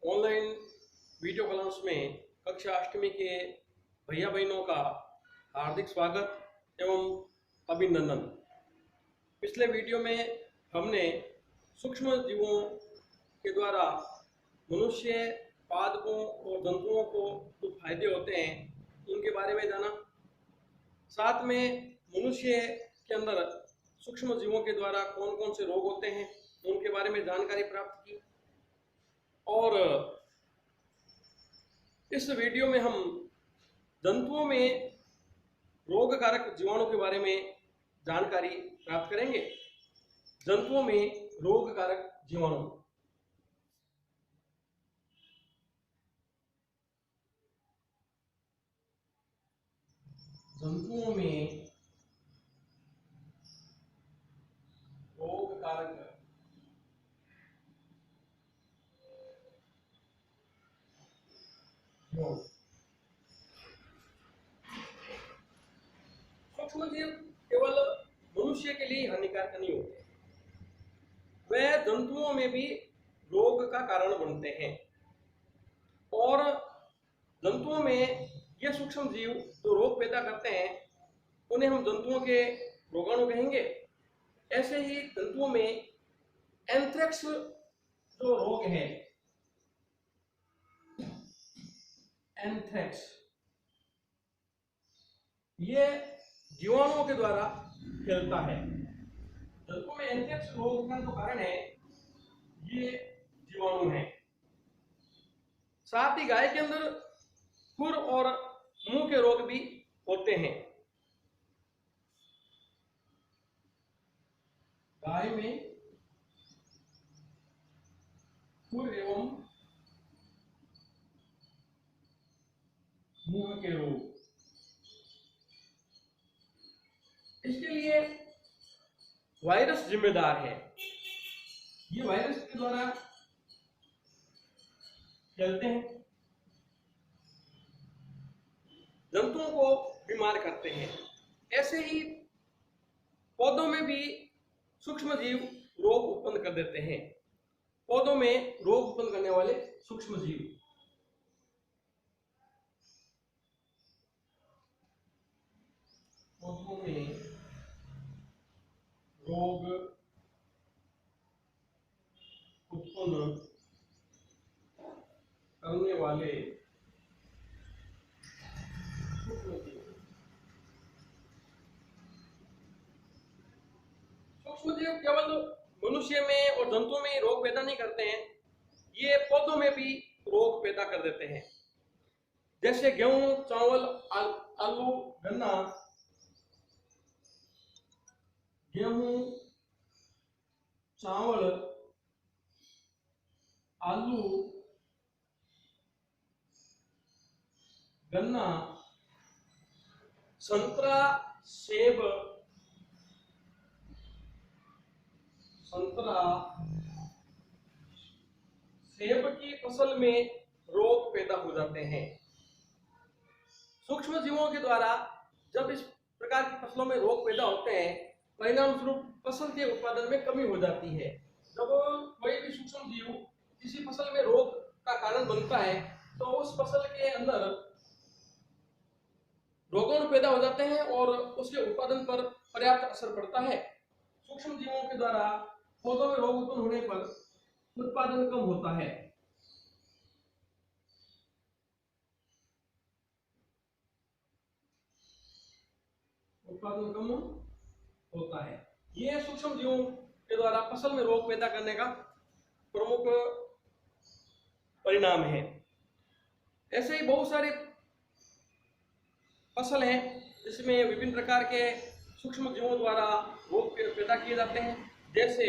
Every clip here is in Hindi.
ऑनलाइन वीडियो क्लास में कक्षा अष्टमी के भैया बहनों का हार्दिक स्वागत एवं अभिनंदन। पिछले वीडियो में हमने सूक्ष्म जीवों के द्वारा मनुष्य, पादपों और जंतुओं को जो फायदे होते हैं उनके बारे में जाना। साथ में मनुष्य के अंदर सूक्ष्म जीवों के द्वारा कौन कौन से रोग होते हैं उनके बारे में जानकारी प्राप्त की। और इस वीडियो में हम जंतुओं में रोगकारक जीवाणु के बारे में जानकारी प्राप्त करेंगे। जंतुओं में रोगकारक जीवाणु। जंतुओं में रोगकारक जीवाणु। सूक्ष्म जीव केवल मनुष्य के लिए हानिकारक नहीं होते, वे जंतुओं में भी रोग का कारण बनते हैं। और जंतुओं में ये सूक्ष्म जीव जो रोग पैदा करते हैं उन्हें हम जंतुओं के रोगाणु कहेंगे। ऐसे ही जंतुओं में एंथ्रेक्स जो रोग है, एंथ्रेक्स, ये जीवाणुओं के द्वारा फैलता है। जंतुओं में एंथ्रेक्स रोग का जो कारण है ये जीवाणु है। साथ ही गाय के अंदर खुर और मुंह के रोग भी होते हैं। गाय में खुर एवं मुंह के रोग, इसके लिए वायरस जिम्मेदार है। ये वायरस के द्वारा फैलते हैं, जंतुओं को बीमार करते हैं। ऐसे ही पौधों में भी सूक्ष्म जीव रोग उत्पन्न कर देते हैं। पौधों में रोग उत्पन्न करने वाले सूक्ष्म जीव, पौधों में रोग उत्पन्न करने वाले सूक्ष्म जीव। सूक्ष्म जीव केवल मनुष्य में और जंतुओं में रोग पैदा नहीं करते हैं, ये पौधों में भी रोग पैदा कर देते हैं। जैसे गेहूं, चावल, आलू, गन्ना, गेहूं, चावल, आलू, गन्ना, संतरा, सेब, सेब की फसल में रोग पैदा हो जाते हैं। सूक्ष्म जीवों के द्वारा जब इस प्रकार की फसलों में रोग पैदा होते हैं, परिणाम स्वरूप फसल के उत्पादन में कमी हो जाती है। जब कोई भी सूक्ष्म जीव किसी फसल में रोग का कारण बनता है तो उस फसल के अंदर रोगाणु पैदा हो जाते हैं और उसके उत्पादन पर पर्याप्त असर पड़ता है। सूक्ष्म जीवों के द्वारा पौधों में रोग उत्पन्न होने पर उत्पादन कम होता है। उत्पादन कम होता है। ये सूक्ष्म जीवों के द्वारा फसल में रोग पैदा करने का प्रमुख परिणाम है। ऐसे ही बहुत सारे फसल हैं जिसमें विभिन्न प्रकार के सूक्ष्म जीवों द्वारा रोग पैदा किए जाते हैं। जैसे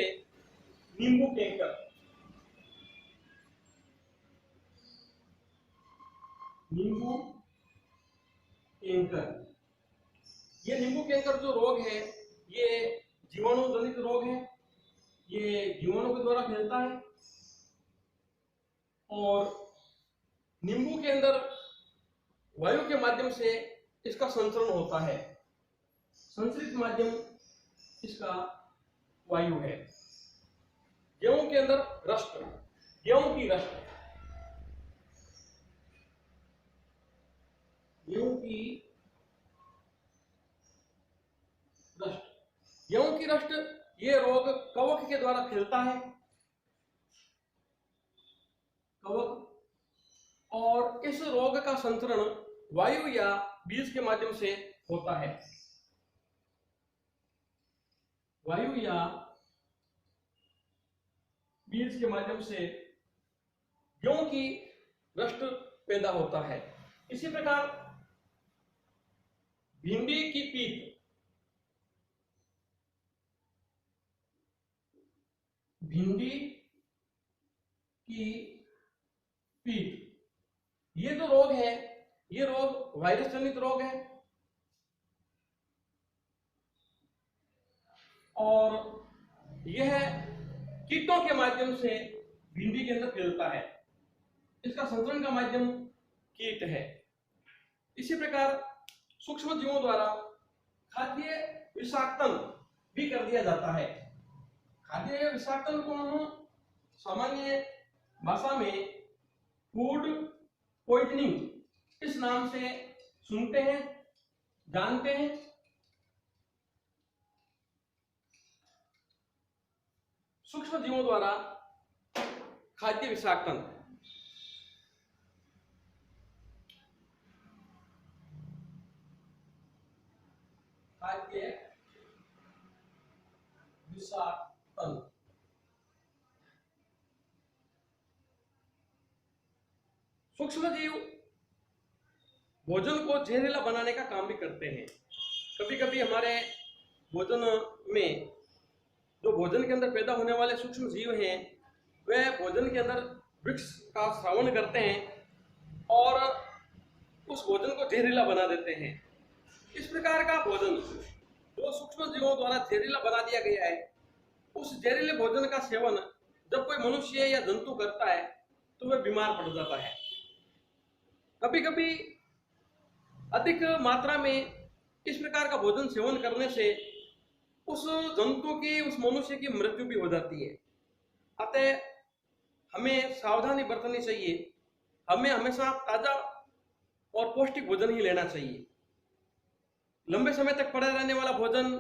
नींबू कैंकर, नींबू कैंकर, ये नींबू कैंकर जो रोग है ये जीवाणु जनित रोग है। ये जीवाणु के द्वारा फैलता है और नींबू के अंदर वायु के माध्यम से इसका संचरण होता है। संचरित माध्यम इसका वायु है। गेहूं के अंदर रस्ट, गेहूं की रस्ट, गेहूं की रस्ट। गेहूं की रस्ट ये रोग कवक के द्वारा फैलता है, कवक। और इस रोग का संचरण वायु या बीज के माध्यम से होता है, वायु या बीज के माध्यम से गेहूं की रस्ट पैदा होता है। इसी प्रकार भिंडी की पीत, भिंडी की पीत ये जो रोग है, ये रोग वायरस जनित रोग है और यह कीटों के माध्यम से भिंडी के अंदर फैलता है। इसका संचरण का माध्यम कीट है। इसी प्रकार सूक्ष्म जीवों द्वारा खाद्य विषाक्तन भी कर दिया जाता है। खाद्य विषाक्तन को हम सामान्य भाषा में फूड पॉइजनिंग इस नाम से सुनते हैं, जानते हैं। सूक्ष्म जीवों द्वारा खाद्य विषाक्तन, खाद्य विषाक्तन सूक्ष्म जीव भोजन को जहरीला बनाने का काम भी करते हैं। कभी कभी हमारे भोजन में जो भोजन के अंदर पैदा होने वाले सूक्ष्म जीव हैं, वे भोजन के अंदर वृक्ष का श्रवण करते हैं और उस भोजन को जहरीला बना देते हैं। इस प्रकार का भोजन जो सूक्ष्म जीवों द्वारा जहरीला बना दिया गया है, उस जहरीले भोजन का सेवन जब कोई मनुष्य या जंतु करता है तो वह बीमार पड़ जाता है। कभी कभी अधिक मात्रा में इस प्रकार का भोजन सेवन करने से उस जंतु की, उस मनुष्य की मृत्यु भी हो जाती है। अतः हमें सावधानी बरतनी चाहिए। हमें हमेशा ताजा और पौष्टिक भोजन ही लेना चाहिए। लंबे समय तक पड़ा रहने वाला भोजन,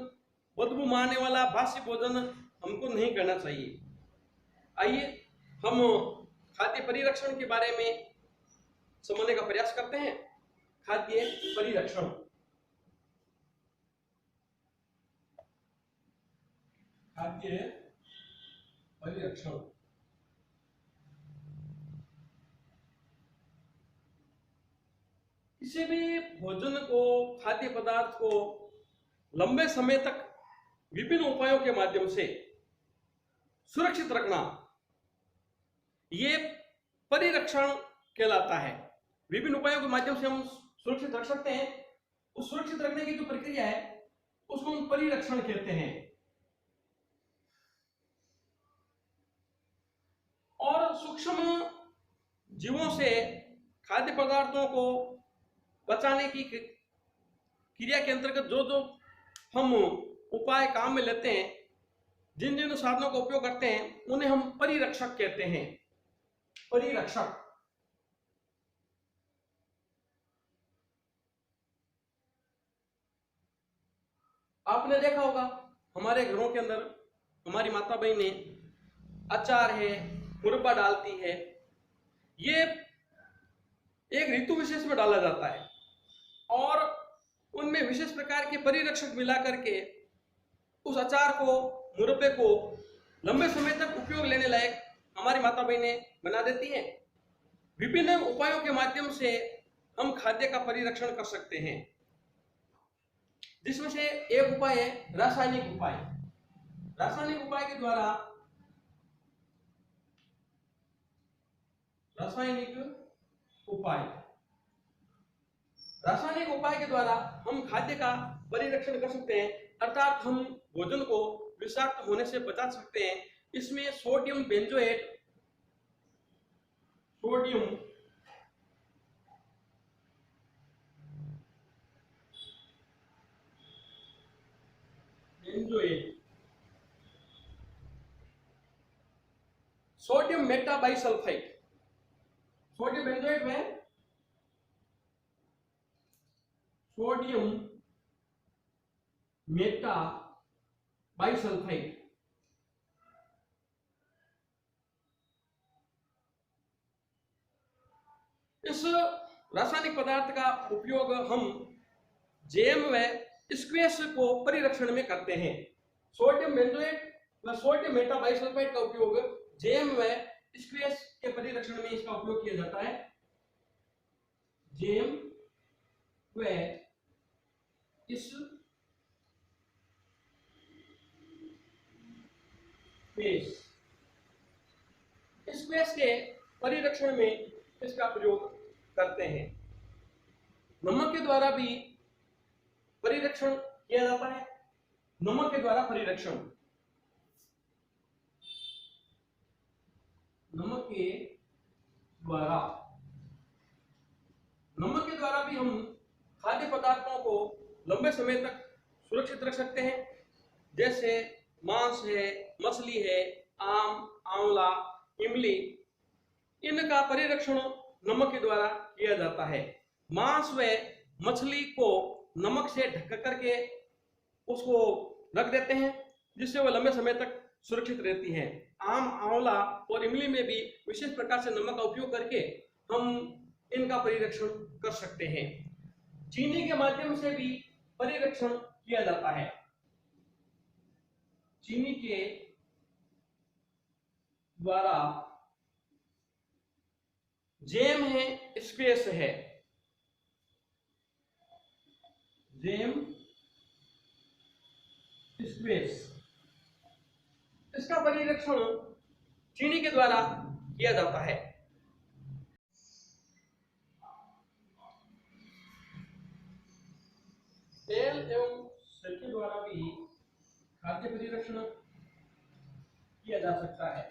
बदबू मारने वाला बासी भोजन हमको नहीं करना चाहिए। आइए हम खाद्य परिरक्षण के बारे में समझने का प्रयास करते हैं। खाद्य परिरक्षण, खाद्य परिरक्षण किसी भी भोजन को, खाद्य पदार्थ को लंबे समय तक विभिन्न उपायों के माध्यम से सुरक्षित रखना, ये परिरक्षण कहलाता है। विभिन्न उपायों के माध्यम से हम सुरक्षित रख सकते हैं। उस सुरक्षित रखने की जो प्रक्रिया है उसको हम परिरक्षण कहते हैं। और सूक्ष्म जीवों से खाद्य पदार्थों को बचाने की क्रिया के अंतर्गत जो जो हम उपाय काम में लेते हैं, जिन जिन साधनों का उपयोग करते हैं, उन्हें हम परिरक्षक कहते हैं। परिरक्षक। आपने देखा होगा हमारे घरों के अंदर हमारी माता बहनें अचार है, मुरब्बा डालती है। ये एक ऋतु विशेष में डाला जाता है और उनमें विशेष प्रकार के परिरक्षक मिला करके उस अचार को, मुरब्बे को लंबे समय तक उपयोग लेने लायक हमारी माता बहनें बना देती हैं। विभिन्न उपायों के माध्यम से हम खाद्य का परिरक्षण कर सकते हैं, जिसमें से एक उपाय है रासायनिक उपाय। रासायनिक उपाय के द्वारा, रासायनिक उपाय के द्वारा हम खाद्य का परिरक्षण कर सकते हैं, अर्थात हम भोजन को विषाक्त होने से बचा सकते हैं। इसमें sodium benzoate, sodium metabisulphite, sodium benzoate में सोडियम मेटा बाइसल्फाइड। इस रासायनिक पदार्थ का उपयोग हम जैम व स्क्वैश को परिरक्षण में करते हैं। सोडियम बेंजोएट व सोडियम मेटा बाइसल्फाइड का उपयोग जैम व स्क्वैश के परिरक्षण में इसका उपयोग किया जाता है। जैम व स्क्वैश के परिरक्षण में इसका प्रयोग करते हैं। नमक के द्वारा भी परिरक्षण किया जाता है। नमक के द्वारा परिरक्षण, नमक के द्वारा भी हम खाद्य पदार्थों को लंबे समय तक सुरक्षित रख सकते हैं। जैसे मांस है, मछली है, आम, आंवला, इमली, इनका परिरक्षण नमक के द्वारा किया जाता है। मांस व मछली को नमक से ढक करके उसको रख देते हैं, जिससे वह लंबे समय तक सुरक्षित रहती है। आम, आंवला और इमली में भी विशेष प्रकार से नमक का उपयोग करके हम इनका परिरक्षण कर सकते हैं। चीनी के माध्यम से भी परिरक्षण किया जाता है। चीनी के द्वारा जैम है, स्क्वैश है, जैम स्क्वैश, इसका परिरक्षण चीनी के द्वारा किया जाता है। तेल एवं सिरके द्वारा भी खाद्य परिरक्षण किया जा सकता है।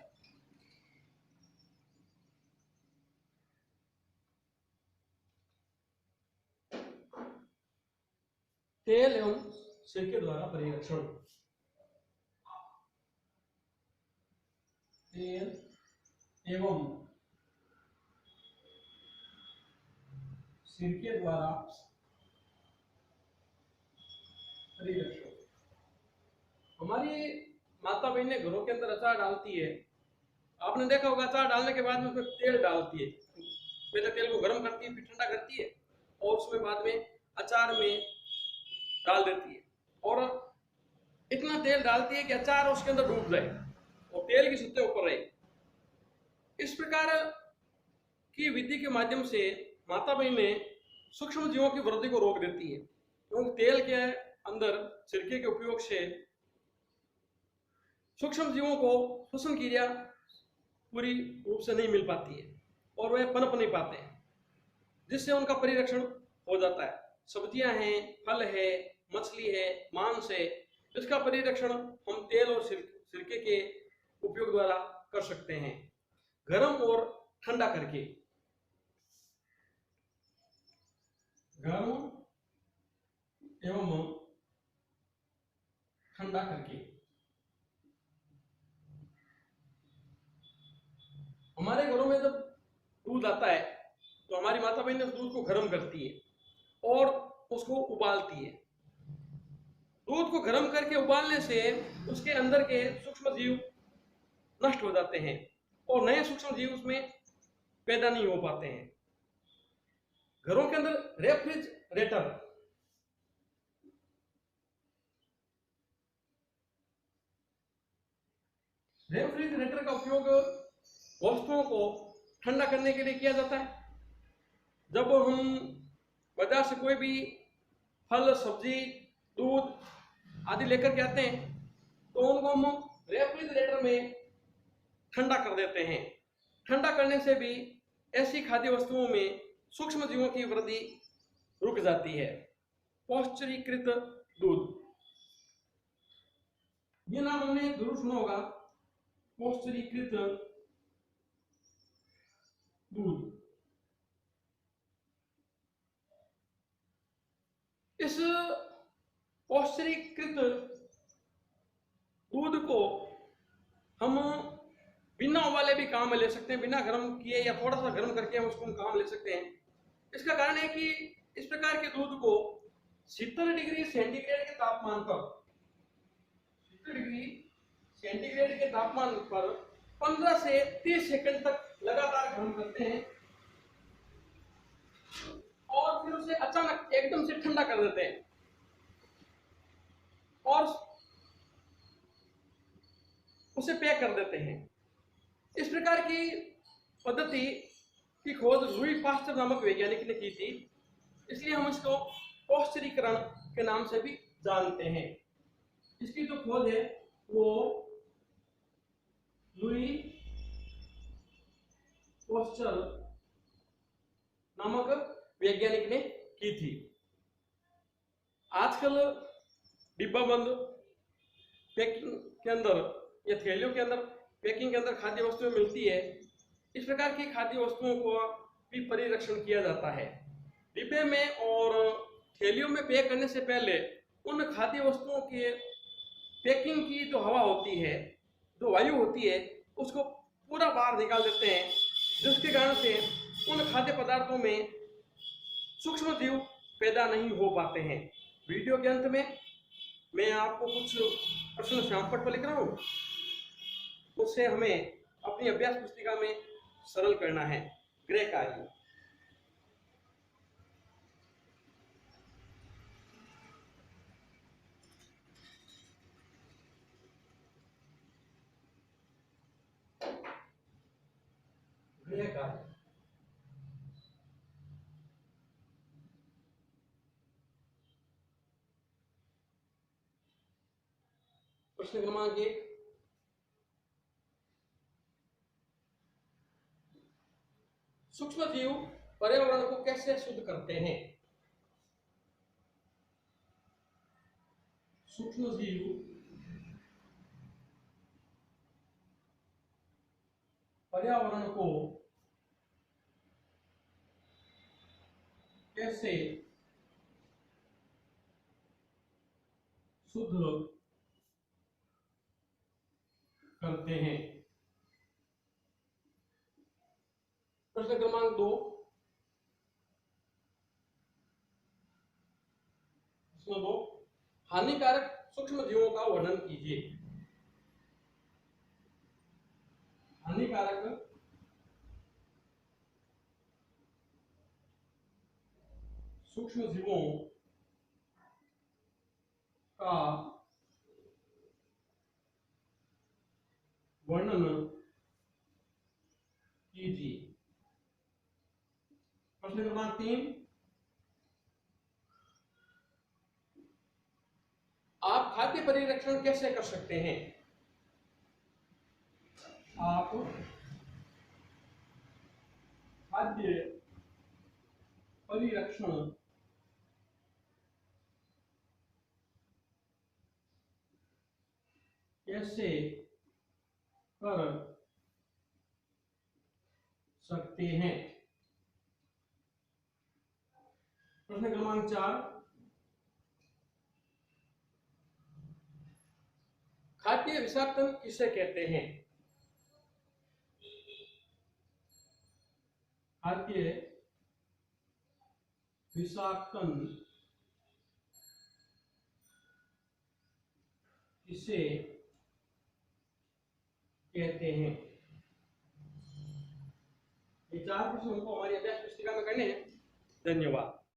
तेल एवं सिरके द्वारा परिरक्षण, तेल एवं सिरके द्वारा परिरक्षण। हमारी माता बहनें घरों के अंदर अचार डालती है। आपने देखा होगा अचार डालने के बाद में उसमें तेल डालती है। पहले तेल को गर्म करती है, फिर ठंडा करती है और उसमें बाद में अचार में डाल देती है। और इतना तेल डालती है कि अचार उसके अंदर डूब जाए और तेल की सतह ऊपर रहे। इस प्रकार की विधि के माध्यम से माता बहनें सूक्ष्म जीवों की वृद्धि को रोक देती है, क्योंकि तेल के अंदर सिरके के उपयोग से सूक्ष्म जीवों को श्वसन क्रिया पूरी रूप से नहीं मिल पाती है और वह पनप नहीं पाते हैं, जिससे उनका परिरक्षण हो जाता है। सब्जियां हैं, फल है, मछली है, मांस है, इसका परिरक्षण हम तेल और सिरके के उपयोग द्वारा कर सकते हैं, गर्म और ठंडा करके। गर्म एवं ठंडा करके। हमारे घरों में जब दूध आता है तो हमारी माता बहन उस दूध को गर्म करती है और उसको उबालती है। दूध को गर्म करके उबालने से उसके अंदर के सूक्ष्म जीव नष्ट हो जाते हैं और नए सूक्ष्म जीव उसमें पैदा नहीं हो पाते हैं। घरों के अंदर रेफ्रिजरेटर का उपयोग वस्तुओं को ठंडा करने के लिए किया जाता है। जब हम बाजार से कोई भी फल, सब्जी, दूध आदि लेकर के आते हैं तो उनको हम रेफ्रिजरेटर में ठंडा कर देते हैं। ठंडा करने से भी ऐसी खाद्य वस्तुओं में सूक्ष्म जीवों की वृद्धि रुक जाती है। पौष्टिकीकृत दूध, ये नाम हमने जरूर सुना होगा, पौष्टिकीकृत दूध। इस पौष्टिकीकृत दूध को हम बिना उबाले भी काम में ले सकते हैं, बिना गर्म किए या थोड़ा सा गर्म करके हम उसको काम ले सकते हैं। इसका कारण है कि इस प्रकार के दूध को 70 डिग्री सेंटीग्रेड के तापमान पर 70 डिग्री सेंटीग्रेड के तापमान पर 15 से 30 सेकंड तक लगातार गर्म करते हैं और फिर उसे अचानक एकदम से ठंडा कर देते हैं और उसे पैक कर देते हैं। इस प्रकार की पद्धति की खोज लुई पास्चर नामक वैज्ञानिक ने की थी, इसलिए हम इसको पौष्टिरीकरण के नाम से भी जानते हैं। इसकी जो खोज है वो लुई पास्चर नामक वैज्ञानिक ने की थी। आजकल डिब्बा बंद पैकिंग के अंदर या थैलियों के अंदर पैकिंग के अंदर खाद्य वस्तुएं मिलती है। इस प्रकार की खाद्य वस्तुओं को भी परिरक्षण किया जाता है। डिब्बे में और थैलियों में पैक करने से पहले उन खाद्य वस्तुओं के पैकिंग की जो हवा होती है, जो वायु होती है, उसको पूरा बाहर निकाल देते हैं, जिसके कारण से उन खाद्य पदार्थों में सूक्ष्म जीव पैदा नहीं हो पाते हैं। वीडियो के अंत में मैं आपको कुछ प्रश्न श्यामपट्ट पर लिख रहा हूँ, उससे हमें अपनी अभ्यास पुस्तिका में सरल करना है। गृह कार्य। गृह कार्य। प्रश्न क्रमांक 1, सूक्ष्म जीव पर्यावरण को कैसे शुद्ध करते हैं? सूक्ष्म जीव पर्यावरण को कैसे शुद्ध करते हैं? प्रश्न क्रमांक 2, हानिकारक सूक्ष्म जीवों का वर्णन कीजिए। हानिकारक सूक्ष्म जीवों का वर्णन कीजिए। प्रश्न क्रमांक 3, आप खाद्य परिरक्षण कैसे कर सकते हैं? आप खाद्य परिरक्षण कैसे कर सकते हैं? प्रश्न क्रमांक 4, खाद्य विषाक्तन किसे कहते हैं? खाद्य विषाक्तन किसे कहते हैं? ये 4 प्रश्न हमको हमारी अभ्यास पुस्तिका में करने हैं। धन्यवाद।